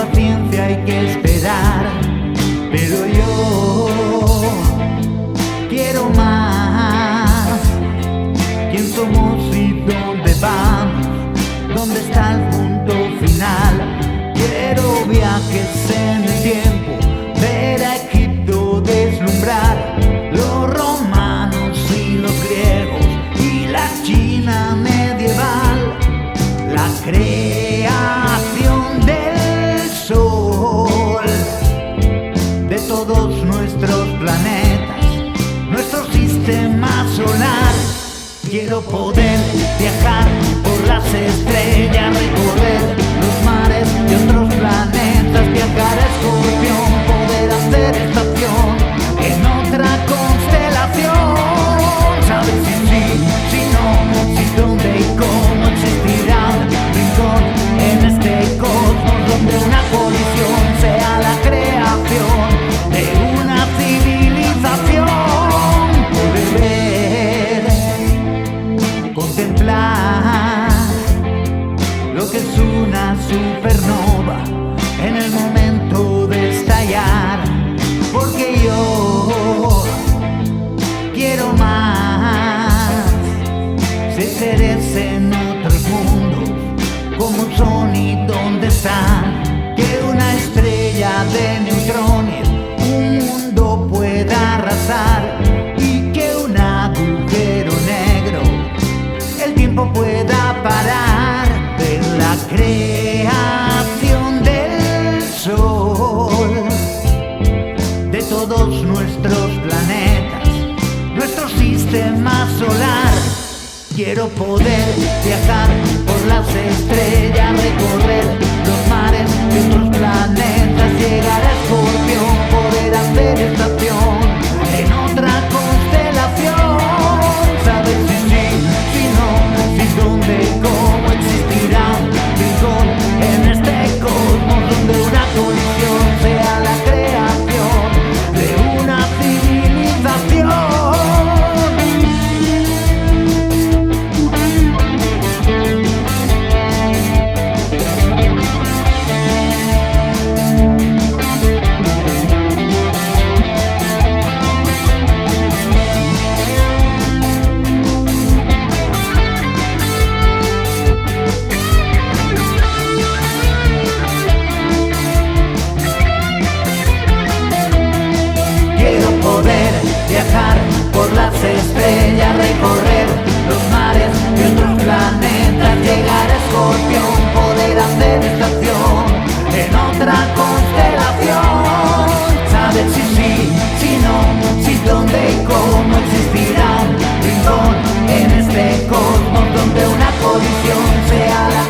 paciencia hay que esperar, pero yo quiero más. ¿Quién somos y dónde vamos? ¿Dónde está el punto final? Quiero viajes en el tiempo, ver a Egipto deslumbrar, los romanos y los griegos y la China medieval, la creación del sol, de todos nuestros planetas, nuestro sistema solar. Quiero poder viajar por las estrellas, recorrer los mares de otros planetas, viajar a Escorpión, poder hacer estación en otra constelación. Saber si sí, si no, si dónde y cómo existirá un rincón en este cosmos donde una colisión sea la creación de una civilización. Poder ver, contemplar lo que es una supernova en el momento de estallar, porque yo quiero más. Sé seres en otros mundos, cómo son y dónde están, que una estrella de neutrones un mundo pueda arrasar, y que un agujero negro el tiempo pueda parar, de la creación del sol, de todos nuestros planetas, nuestro sistema solar. Quiero poder viajar por las estrellas, recorrer los mares de otros planetas, llegar a Escorpión, poder hacer estación en otra constelación. Saber si sí, si no, si dónde, cómo existirá un rincón en este cosmos donde una colisión sea la creación de una civilización. Viajar por las estrellas, recorrer los mares de otros planetas, llegar a Escorpión, poder hacer estación en otra constelación. Saber si sí, si no, si dónde y cómo existirá un rincón en este cosmos donde una colisión sea la